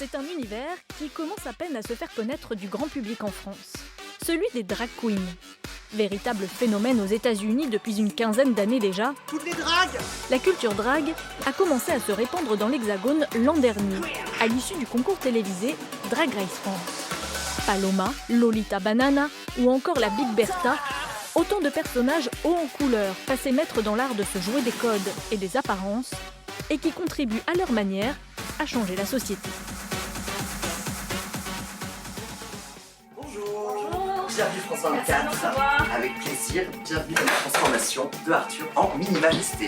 C'est un univers qui commence à peine à se faire connaître du grand public en France. Celui des drag queens. Véritable phénomène aux États-Unis depuis une quinzaine d'années déjà, toutes les dragues, la culture drag a commencé à se répandre dans l'Hexagone l'an dernier, à l'issue du concours télévisé Drag Race France. Paloma, Lolita Banana ou encore la Big Bertha, autant de personnages hauts en couleur, passés maîtres dans l'art de se jouer des codes et des apparences, et qui contribuent à leur manière à changer la société. Bienvenue France 24, avec plaisir, bienvenue dans la transformation de Arthur en mini-majesté.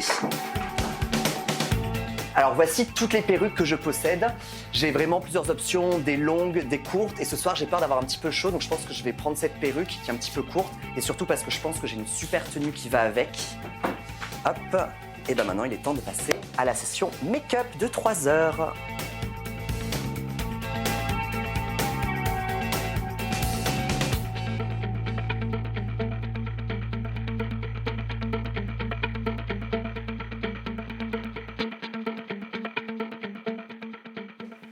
Alors voici toutes les perruques que je possède. J'ai vraiment plusieurs options, des longues, des courtes, et ce soir j'ai peur d'avoir un petit peu chaud, donc je pense que je vais prendre cette perruque qui est un petit peu courte, et surtout parce que je pense que j'ai une super tenue qui va avec. Hop, et ben maintenant il est temps de passer à la session make-up de 3 heures.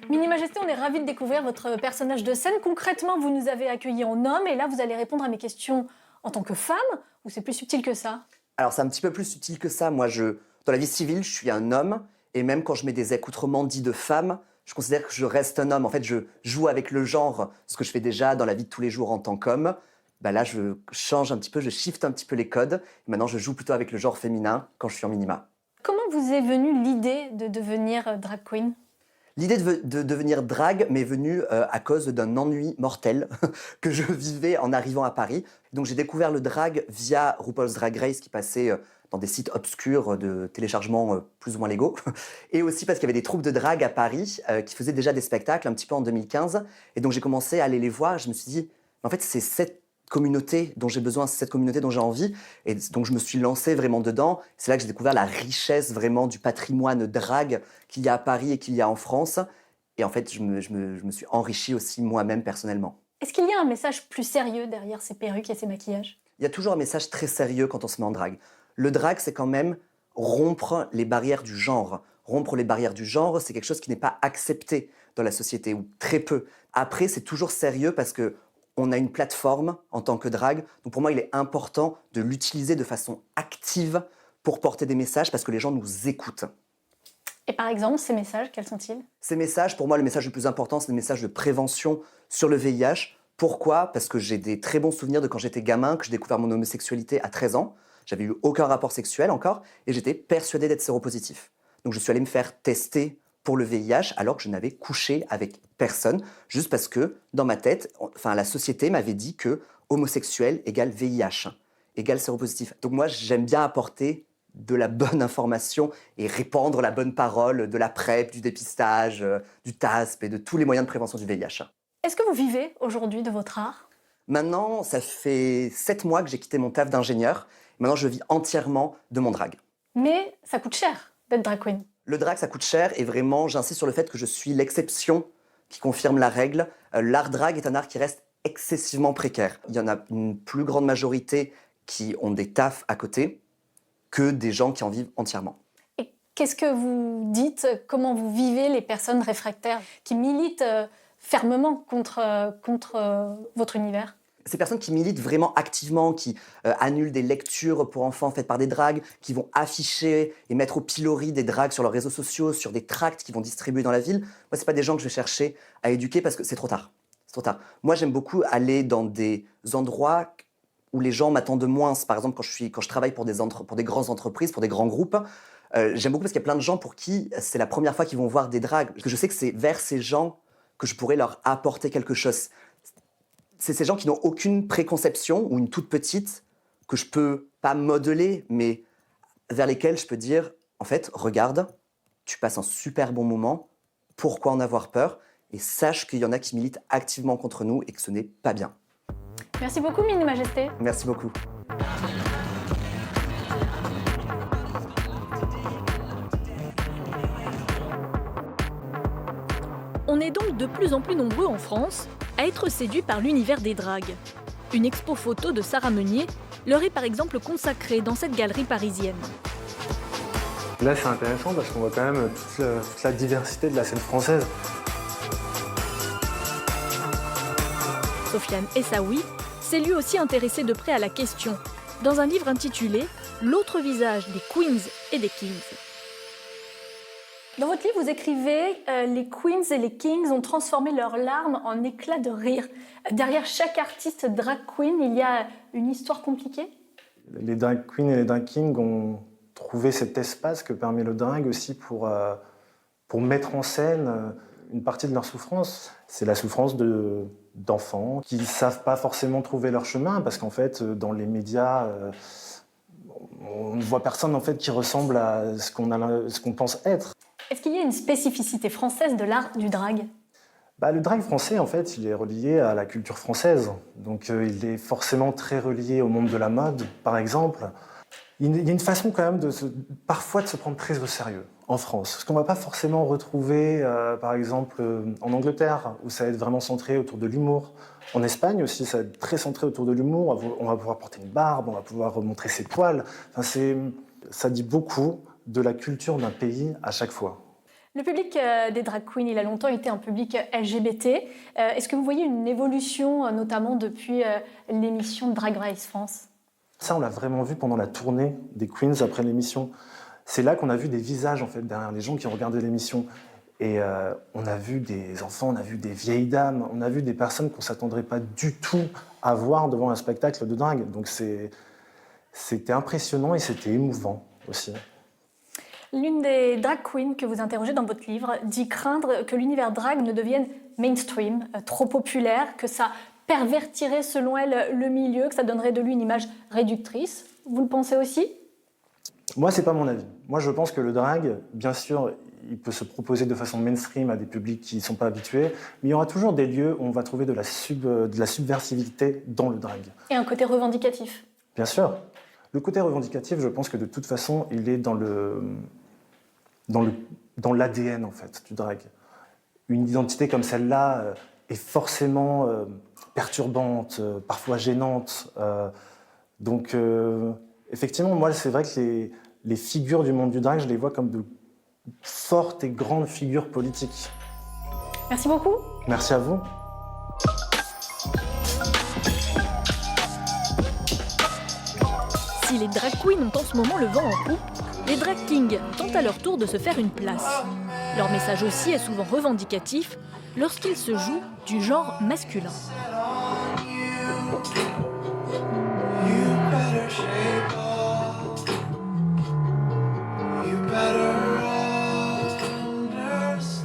Mini-Majesté, on est ravis de découvrir votre personnage de scène. Concrètement, vous nous avez accueillis en homme et là, vous allez répondre à mes questions en tant que femme, ou c'est plus subtil que ça? Alors c'est un petit peu plus subtil que ça. Moi, dans la vie civile, je suis un homme, et même quand je mets des accoutrements dits de femme, je considère que je reste un homme. En fait, je joue avec le genre, ce que je fais déjà dans la vie de tous les jours en tant qu'homme. Bah là, je change un petit peu, je shift un petit peu les codes. Et maintenant, je joue plutôt avec le genre féminin quand je suis en minima. Comment vous est venue l'idée de devenir drag queen? L'idée de devenir drag m'est venue à cause d'un ennui mortel que je vivais en arrivant à Paris. Donc j'ai découvert le drag via RuPaul's Drag Race qui passait dans des sites obscurs de téléchargement plus ou moins légaux. Et aussi parce qu'il y avait des troupes de drag à Paris qui faisaient déjà des spectacles un petit peu en 2015. Et donc j'ai commencé à aller les voir. Je me suis dit, en fait, c'est cette communauté dont j'ai besoin, c'est cette communauté dont j'ai envie. Et donc je me suis lancé vraiment dedans. C'est là que j'ai découvert la richesse vraiment du patrimoine drag qu'il y a à Paris et qu'il y a en France. Et en fait, je me suis enrichi aussi moi-même personnellement. Est-ce qu'il y a un message plus sérieux derrière ces perruques et ces maquillages? Il y a toujours un message très sérieux quand on se met en drag. Le drag, c'est quand même rompre les barrières du genre. Rompre les barrières du genre, c'est quelque chose qui n'est pas accepté dans la société, ou très peu. Après, c'est toujours sérieux parce que on a une plateforme en tant que drag. Donc pour moi, il est important de l'utiliser de façon active pour porter des messages parce que les gens nous écoutent. Et par exemple, ces messages, quels sont-ils? Ces messages, pour moi, le message le plus important, c'est le message de prévention sur le VIH. Pourquoi? Parce que j'ai des très bons souvenirs de quand j'étais gamin, que j'ai découvert mon homosexualité à 13 ans. J'avais eu aucun rapport sexuel encore et j'étais persuadé d'être séropositif. Donc je suis allé me faire tester pour le VIH alors que je n'avais couché avec personne, juste parce que dans ma tête, la société m'avait dit que homosexuel égale VIH, égale séropositif. Donc moi, j'aime bien apporter de la bonne information et répandre la bonne parole de la PrEP, du dépistage, du TASP et de tous les moyens de prévention du VIH. Est-ce que vous vivez aujourd'hui de votre art? Maintenant, ça fait 7 mois que j'ai quitté mon taf d'ingénieur. Maintenant, je vis entièrement de mon drag. Mais ça coûte cher d'être drag queen. Le drag, ça coûte cher et vraiment, j'insiste sur le fait que je suis l'exception qui confirme la règle. L'art drag est un art qui reste excessivement précaire. Il y en a une plus grande majorité qui ont des tafs à côté que des gens qui en vivent entièrement. Et qu'est-ce que vous dites, comment vous vivez les personnes réfractaires qui militent fermement contre votre univers? Ces personnes qui militent vraiment activement, qui annulent des lectures pour enfants faites par des drags, qui vont afficher et mettre au pilori des drags sur leurs réseaux sociaux, sur des tracts qu'ils vont distribuer dans la ville, moi, c'est pas des gens que je vais chercher à éduquer parce que c'est trop tard. C'est trop tard. Moi, j'aime beaucoup aller dans des endroits où les gens m'attendent moins. Par exemple, quand je travaille pour des grandes entreprises, pour des grands groupes, j'aime beaucoup parce qu'il y a plein de gens pour qui c'est la première fois qu'ils vont voir des drags. Parce que je sais que c'est vers ces gens que je pourrais leur apporter quelque chose. C'est ces gens qui n'ont aucune préconception ou une toute petite que je peux pas modeler, mais vers lesquels je peux dire, en fait, regarde, tu passes un super bon moment, pourquoi en avoir peur? Et sache qu'il y en a qui militent activement contre nous et que ce n'est pas bien. Merci beaucoup, Mini-Majesté. Merci beaucoup. On est donc de plus en plus nombreux en France à être séduits par l'univers des dragues. Une expo photo de Sarah Meunier leur est par exemple consacrée dans cette galerie parisienne. Là, c'est intéressant parce qu'on voit quand même toute la diversité de la scène française. Sofiane Essaoui, s'est lui aussi intéressé de près à la question, dans un livre intitulé « L'autre visage des Queens et des Kings ». Dans votre livre, vous écrivez les Queens et les Kings ont transformé leurs larmes en éclats de rire. Derrière chaque artiste drag queen, il y a une histoire compliquée? Les drag queens et les drag kings ont trouvé cet espace que permet le drag aussi pour mettre en scène une partie de leur souffrance. C'est la souffrance d'enfants qui ne savent pas forcément trouver leur chemin parce qu'en fait, dans les médias, on ne voit personne en fait, qui ressemble à ce qu'on pense être. Est-ce qu'il y a une spécificité française de l'art du drag? Le drag français, en fait, il est relié à la culture française. Donc, il est forcément très relié au monde de la mode, par exemple. Il y a une façon quand même parfois de se prendre très au sérieux en France. Ce qu'on ne va pas forcément retrouver, par exemple, en Angleterre, où ça va être vraiment centré autour de l'humour. En Espagne aussi, ça va être très centré autour de l'humour. On va pouvoir porter une barbe, on va pouvoir montrer ses poils. Enfin, ça dit beaucoup de la culture d'un pays à chaque fois. Le public des drag queens, il a longtemps été un public LGBT. Est-ce que vous voyez une évolution, notamment depuis l'émission Drag Race France? Ça, on l'a vraiment vu pendant la tournée des Queens après l'émission. C'est là qu'on a vu des visages en fait, derrière les gens qui ont regardé l'émission. Et on a vu des enfants, on a vu des vieilles dames, on a vu des personnes qu'on ne s'attendrait pas du tout à voir devant un spectacle de drag. Donc c'était impressionnant et c'était émouvant aussi. L'une des drag queens que vous interrogez dans votre livre dit craindre que l'univers drag ne devienne mainstream, trop populaire, que ça pervertirait selon elle le milieu, que ça donnerait de lui une image réductrice. Vous le pensez aussi? Moi, c'est pas mon avis. Moi, je pense que le drag, bien sûr, il peut se proposer de façon mainstream à des publics qui ne sont pas habitués, mais il y aura toujours des lieux où on va trouver de la subversivité dans le drag. Et un côté revendicatif. Bien sûr. Le côté revendicatif, je pense que de toute façon, il est dans l'ADN en fait, du drag. Une identité comme celle-là est forcément perturbante, parfois gênante. Donc, effectivement, moi, c'est vrai que les figures du monde du drag, je les vois comme de fortes et grandes figures politiques. Merci beaucoup. Merci à vous. Si les drag queens ont en ce moment le vent en poupe, les drag kings tentent à leur tour de se faire une place. Leur message aussi est souvent revendicatif lorsqu'il se joue du genre masculin.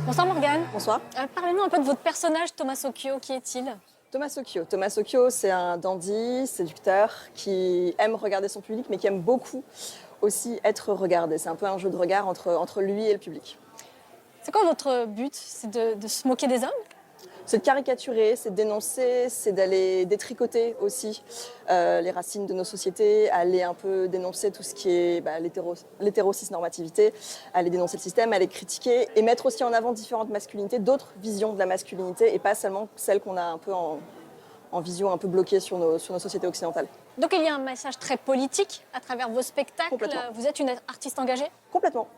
Bonsoir Morgane. Bonsoir. Parlez-nous un peu de votre personnage Thomas Occhio. Qui est-il? Thomas Occhio. Thomas Occhio, c'est un dandy, séducteur, qui aime regarder son public, mais qui aime beaucoup aussi être regardé. C'est un peu un jeu de regard entre lui et le public. C'est quoi votre but? C'est de se moquer des hommes? C'est de caricaturer, c'est de dénoncer, c'est d'aller détricoter aussi les racines de nos sociétés, aller un peu dénoncer tout ce qui est l'hétérocisnormativité, aller dénoncer le système, aller critiquer et mettre aussi en avant différentes masculinités, d'autres visions de la masculinité et pas seulement celles qu'on a un peu en vision un peu bloquée sur nos sociétés occidentales. Donc il y a un message très politique à travers vos spectacles. Complètement. Vous êtes une artiste engagée? Complètement.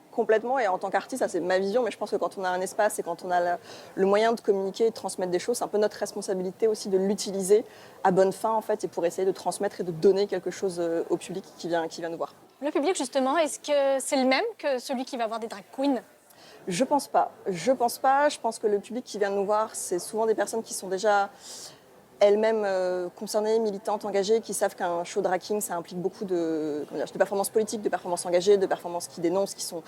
Et en tant qu'artiste, ça c'est ma vision, mais je pense que quand on a un espace et quand on a le moyen de communiquer et de transmettre des choses, c'est un peu notre responsabilité aussi de l'utiliser à bonne fin en fait, et pour essayer de transmettre et de donner quelque chose au public qui vient nous voir. Le public justement, est-ce que c'est le même que celui qui va voir des drag queens? Je pense pas. Je pense que le public qui vient nous voir, c'est souvent des personnes qui sont déjà elles-mêmes concernées, militantes, engagées, qui savent qu'un show drag king, ça implique beaucoup de performances politiques, de performances engagées, de performances qui dénoncent, qui sont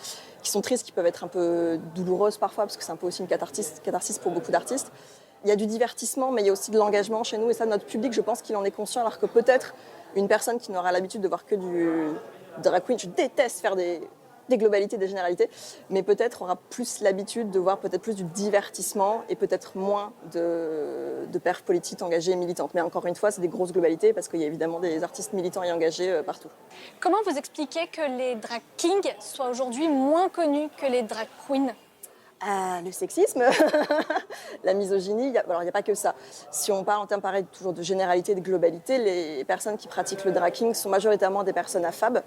tristes, qui peuvent être un peu douloureuses parfois, parce que c'est un peu aussi une catharsis pour beaucoup d'artistes. Il y a du divertissement, mais il y a aussi de l'engagement chez nous, et ça, notre public, je pense qu'il en est conscient, alors que peut-être une personne qui n'aura l'habitude de voir que du drag queen, je déteste faire des globalités, des généralités, mais peut-être aura plus l'habitude de voir peut-être plus du divertissement et peut-être moins de perfs politiques engagées et militantes. Mais encore une fois, c'est des grosses globalités parce qu'il y a évidemment des artistes militants et engagés partout. Comment vous expliquez que les drag kings soient aujourd'hui moins connus que les drag queens? Le sexisme, la misogynie, il n'y a pas que ça. Si on parle en termes pareil, toujours de généralité, de globalité, les personnes qui pratiquent le drag king sont majoritairement des personnes affab.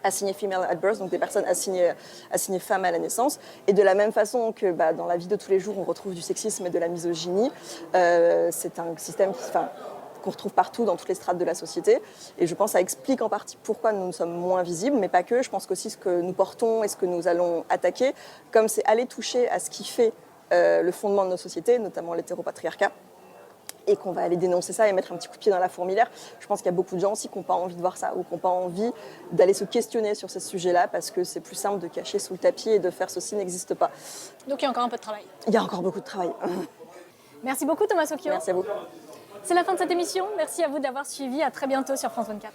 assignées female at birth, donc des personnes assignées femmes à la naissance. Et de la même façon que dans la vie de tous les jours, on retrouve du sexisme et de la misogynie, c'est un système qu'on retrouve partout dans toutes les strates de la société. Et je pense que ça explique en partie pourquoi nous sommes moins visibles, mais pas que. Je pense qu'aussi ce que nous portons et ce que nous allons attaquer, comme c'est aller toucher à ce qui fait le fondement de nos sociétés, notamment l'hétéropatriarcat, et qu'on va aller dénoncer ça et mettre un petit coup de pied dans la fourmilière. Je pense qu'il y a beaucoup de gens aussi qui n'ont pas envie de voir ça ou qui n'ont pas envie d'aller se questionner sur ces sujets-là parce que c'est plus simple de cacher sous le tapis et de faire ceci n'existe pas. Donc il y a encore un peu de travail. Il y a encore beaucoup de travail. Merci beaucoup Thomas Socchio. Merci à vous. C'est la fin de cette émission. Merci à vous d'avoir suivi. À très bientôt sur France 24.